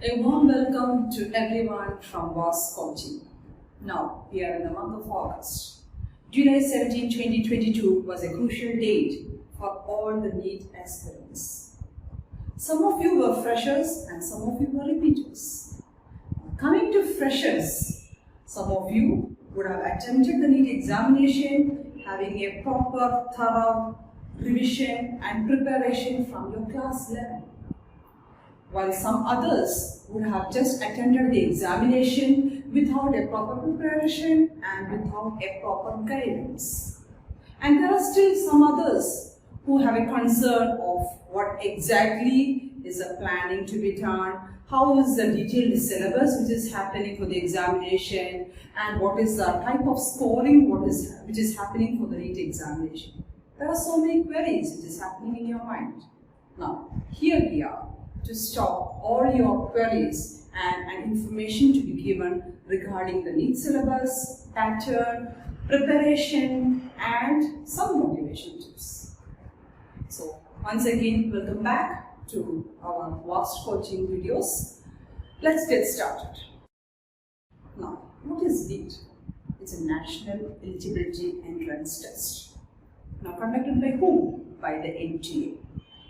A warm welcome to everyone from VAS Coaching. Now, we are in the month of August. July 17, 2022 was a crucial date for all the NEET aspirants. Some of you were freshers and some of you were repeaters. Coming to freshers, some of you would have attempted the NEET examination having a proper, thorough revision and preparation from your class level, while some others would have just attended the examination without a proper preparation and without a proper guidance. And there are still some others who have a concern of what exactly is the planning to be done, how is the detailed syllabus which is happening for the examination, and what is the type of scoring which is happening for the NEET examination. There are so many queries which is happening in your mind. Now, here we are to stop all your queries and information to be given regarding the NEET syllabus, pattern, preparation, and some motivation tips. So, once again, welcome back to our VAS coaching videos. Let's get started. Now, what is NEET? It's a National Eligibility Entrance Test. Now, conducted by whom? By the NTA.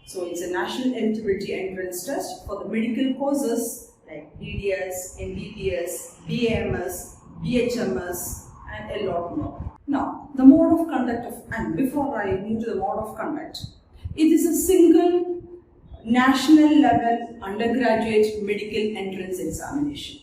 So, it's a National Eligibility Entrance Test for the medical courses like BDS, MBBS, BAMS, BHMS, and a lot more. Now, the mode of conduct and before I move to the mode of conduct, it is a single national level undergraduate medical entrance examination.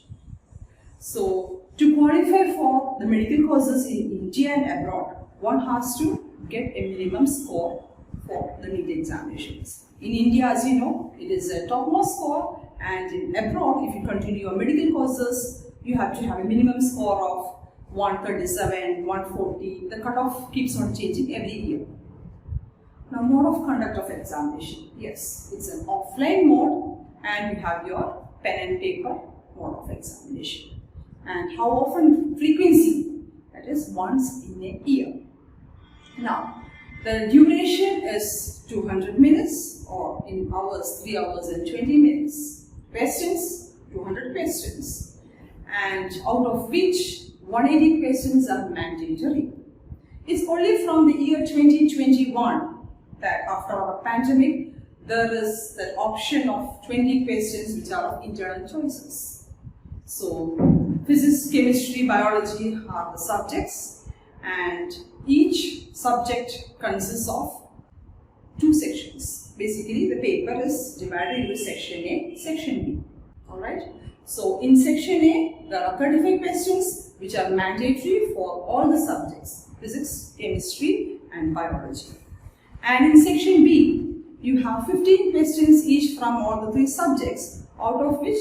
So, to qualify for the medical courses in India and abroad, one has to get a minimum score for the NEET examinations. In India, as you know, it is a topmost score, and in abroad, if you continue your medical courses, you have to have a minimum score of 137, 140. The cutoff keeps on changing every year. Now, mode of conduct of examination. Yes, it's an offline mode, and you have your pen and paper mode of examination. And how often? Frequency, that is once in a year. Now, the duration is 200 minutes, or in hours, 3 hours and 20 minutes. Questions, 200 questions. And out of which 180 questions are mandatory. It's only from the year 2021 that after our pandemic, there is the option of 20 questions which are of internal choices. So, physics, chemistry, biology are the subjects, and each subject consists of 2 sections. Basically, the paper is divided into section A, section B. Alright? So, in section A, there are 35 questions which are mandatory for all the subjects, physics, chemistry, and biology. And in section B, you have 15 questions each from all the 3 subjects, out of which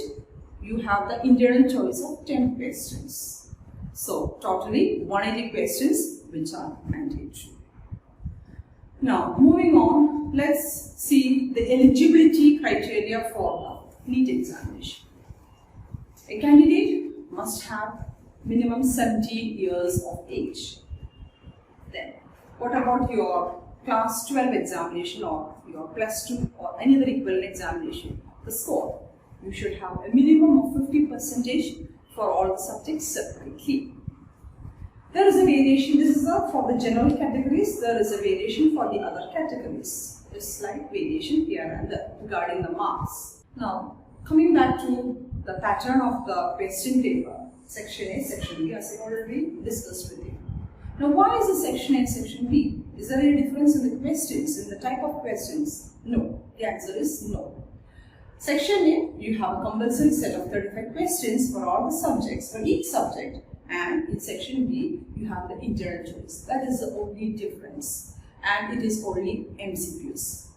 you have the internal choice of 10 questions. So, totally 180 questions which are mandatory. Now, moving on, let's see the eligibility criteria for the NEET examination. A candidate must have minimum 17 years of age. Then, what about your class 12 examination or your plus 2 or any other equivalent examination? The score. You should have a minimum of 50% for all the subjects separately. There is a variation, this is for the general categories, there is a variation for the other categories. A slight variation here and there regarding the marks. Now, coming back to the pattern of the question paper, section A, section B, as I already discussed with you. Now, why is the section A and section B? Is there any difference in the questions, in the type of questions? No. The answer is no. Section A, you have a compulsory set of 35 questions for all the subjects, for each subject. And in section B, you have the internal choice. That is the only difference. And it is only MCQs.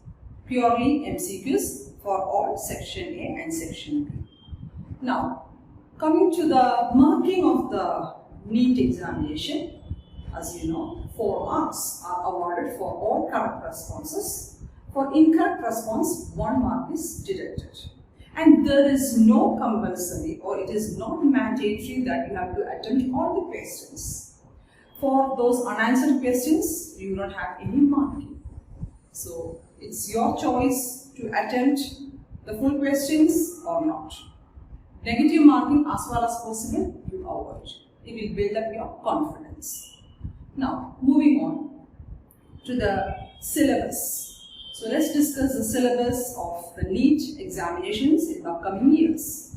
Purely MCQs for all section A and section B. Now, coming to the marking of the NEET examination, as you know, 4 marks are awarded for all correct responses. For incorrect response, 1 mark is deducted. And there is no compulsory or it is not mandatory that you have to attempt all the questions. For those unanswered questions, you do not have any marking. So, it's your choice to attempt the full questions or not. negative marking as well as possible, you avoid. It will build up your confidence. Now, moving on to the syllabus. So let's discuss the syllabus of the NEET examinations in the upcoming years.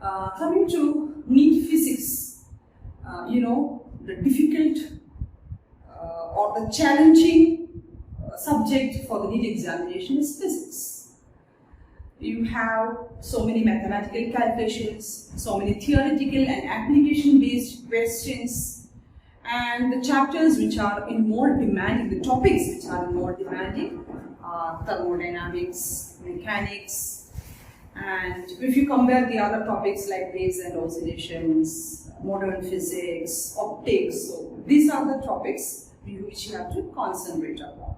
Coming to NEET Physics, the difficult or the challenging subject for the NEET examination is physics. You have so many mathematical calculations, so many theoretical and application-based questions, and the chapters which are in more demanding, the topics which are more demanding are thermodynamics, mechanics, and if you compare the other topics like waves and oscillations, modern physics, optics, so these are the topics which you have to concentrate upon.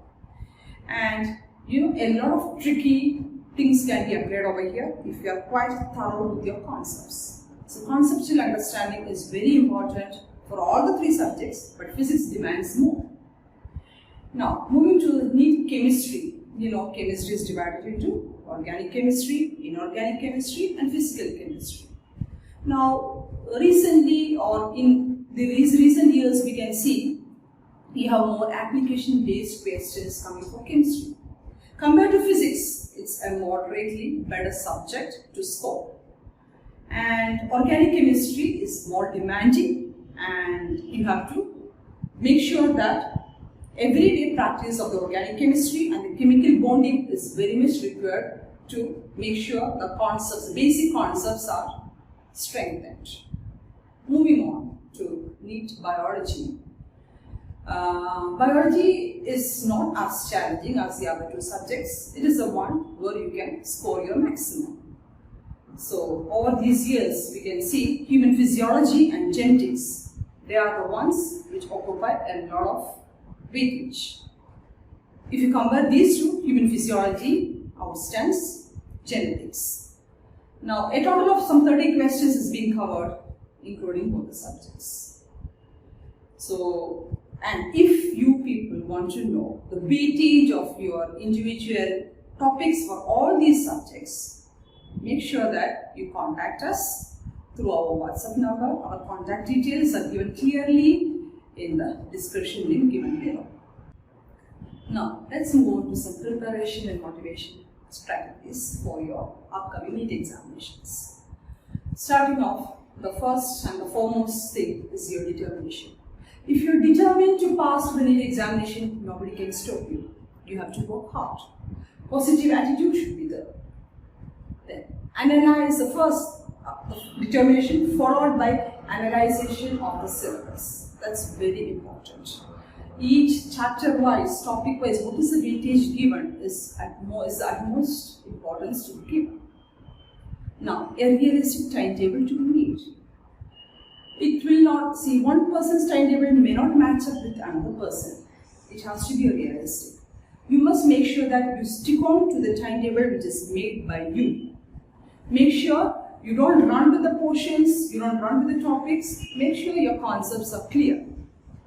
And a lot of tricky things can be applied over here if you are quite thorough with your concepts. So conceptual understanding is very important for all the three subjects, but physics demands more. Now, moving to NEET chemistry. Chemistry is divided into organic chemistry, inorganic chemistry, and physical chemistry. Now, recently or in these recent years, we can see we have more application-based questions coming for chemistry. Compared to physics, it's a moderately better subject to score. And organic chemistry is more demanding, and you have to make sure that everyday practice of the organic chemistry and the chemical bonding is very much required to make sure the concepts, basic concepts are strengthened. Moving on to NEET biology. Biology is not as challenging as the other two subjects. It is the one where you can score your maximum. So over these years, we can see human physiology and genetics. They are the ones which occupy a lot of weightage. If you compare these two, human physiology outstands genetics. Now, a total of some 30 questions is being covered, including both the subjects. So, and if you people want to know the weightage of your individual topics for all these subjects, make sure that you contact us through our WhatsApp number. Our contact details are given clearly in the description link given below. Now, let's move on to some preparation and motivation strategies for your upcoming NEET examinations. Starting off, the first and the foremost thing is your determination. If you're determined to pass the NEET examination, nobody can stop you. You have to work hard. Positive attitude should be there. Then, analyze the first determination followed by analyzation of the syllabus. That's very important. Each chapter-wise, topic-wise, what is the weightage given is at utmost importance to be given. Now, a realistic timetable to be made. It will not, one person's timetable may not match up with another person. It has to be realistic. You must make sure that you stick on to the timetable which is made by you. Make sure you don't run with the portions, you don't run with the topics. Make sure your concepts are clear.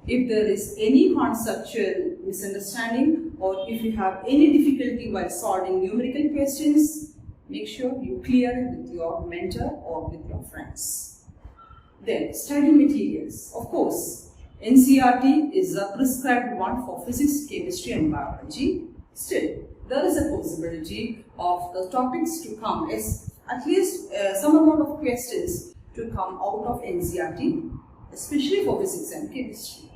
If there is any conceptual misunderstanding or if you have any difficulty while solving numerical questions, make sure you clear it with your mentor or with your friends. Then, study materials. Of course, NCERT is a prescribed one for physics, chemistry and biology. Still, there is a possibility of the topics to come as at least some amount of questions to come out of NCERT, especially for physics and chemistry.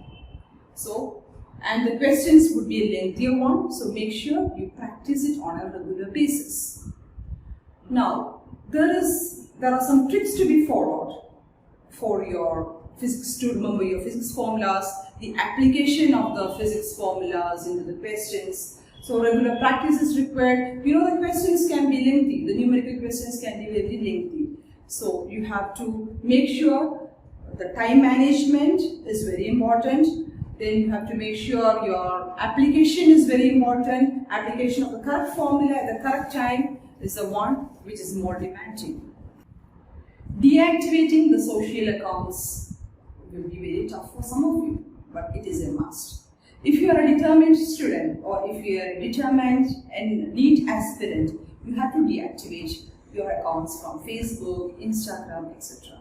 So, and the questions would be a lengthier one, so make sure you practice it on a regular basis. Now, there are some tricks to be followed for your physics, to remember your physics formulas, the application of the physics formulas into the questions. So regular practice is required. The questions can be lengthy, the numerical questions can be very lengthy. So you have to make sure the time management is very important. Then you have to make sure your application is very important. Application of the correct formula at the correct time is the one which is more demanding. Deactivating the social accounts will be very tough for some of you, but it is a must. If you are a determined student or if you are a determined and NEET aspirant, you have to deactivate your accounts from Facebook, Instagram, etc.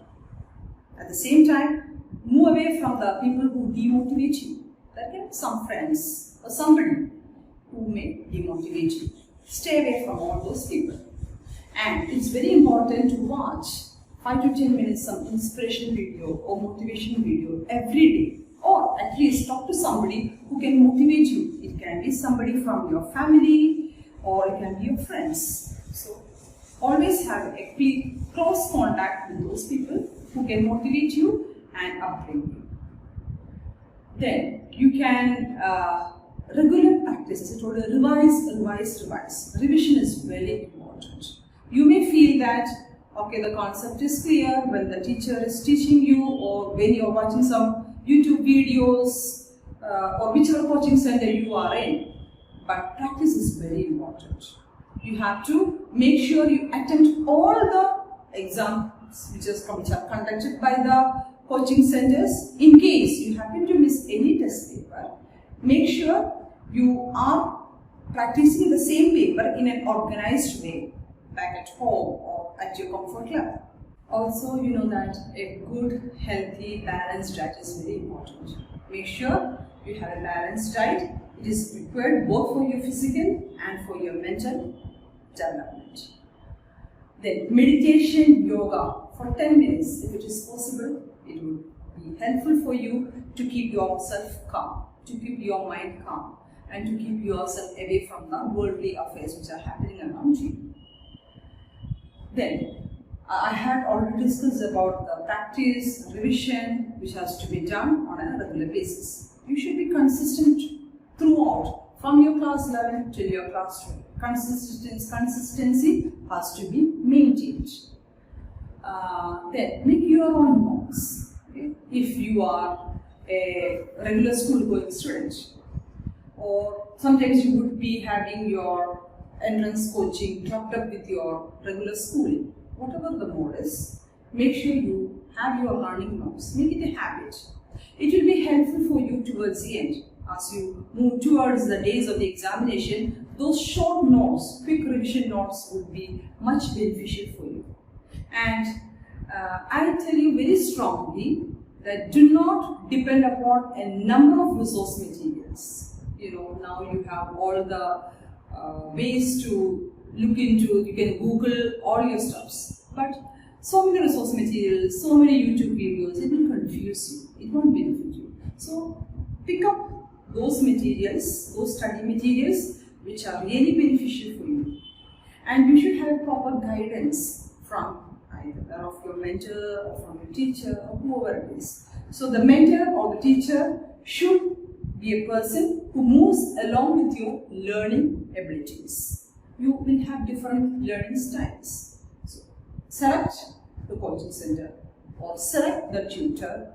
At the same time, move away from the people who demotivate you. There can be some friends or somebody who may demotivate you. Stay away from all those people. And it's very important to watch 5 to 10 minutes some inspiration video or motivation video every day. Or at least talk to somebody who can motivate you. It can be somebody from your family or it can be your friends. So always have a close contact with those people who can motivate you and upbring you. Then you can regular practice. As I told you, revise. Revision is very important. You may feel that okay, the concept is clear when the teacher is teaching you or when you are watching some YouTube videos or whichever coaching center you are in. But practice is very important. You have to make sure you attempt all the exams which are conducted by the coaching centers. In case you happen to miss any test paper, make sure you are practicing the same paper in an organized way back at home or at your comfort level. Also, you know that a good, healthy, balanced diet is very important. Make sure you have a balanced diet. It is required both for your physical and for your mental development. Then meditation, yoga for 10 minutes if it is possible. It will be helpful for you to keep yourself calm, to keep your mind calm and to keep yourself away from the worldly affairs which are happening around you. Then I had already discussed about the practice, revision which has to be done on a regular basis. You should be consistent throughout from your class 11 till your class 12. Consistency has to be maintained. Then make your own notes. Okay? If you are a regular school going student, or sometimes you would be having your entrance coaching dropped up with your regular schooling. Whatever the mode is, make sure you have your learning notes. Make it a habit. It will be helpful for you towards the end. As you move towards the days of the examination, those short notes, quick revision notes would be much beneficial for you. And I tell you very strongly that do not depend upon a number of resource materials. You know, now you have all the ways to look into, you can Google all your stuffs. But so many resource materials, so many YouTube videos, it will confuse you. It won't benefit you. So pick up those materials, those study materials which are really beneficial for you. And you should have proper guidance from either of your mentor or from your teacher or whoever it is. So the mentor or the teacher should be a person who moves along with your learning abilities. You will have different learning styles. So select the coaching center or select the tutor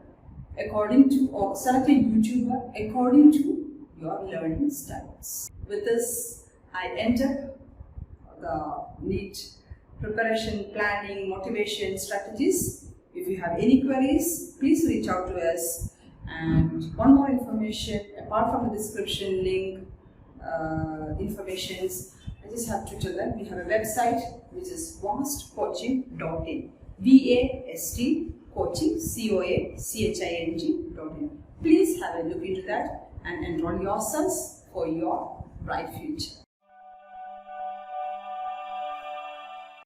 according to, or select a YouTuber according to your learning styles. With this, I enter the NEET preparation, planning, motivation strategies. If you have any queries, please reach out to us. And one more information, apart from the description link, informations, I just have to tell them we have a website which is vastcoaching.in. VAST coaching, COACHING.in. Please have a look into that and enroll yourselves for your bright future.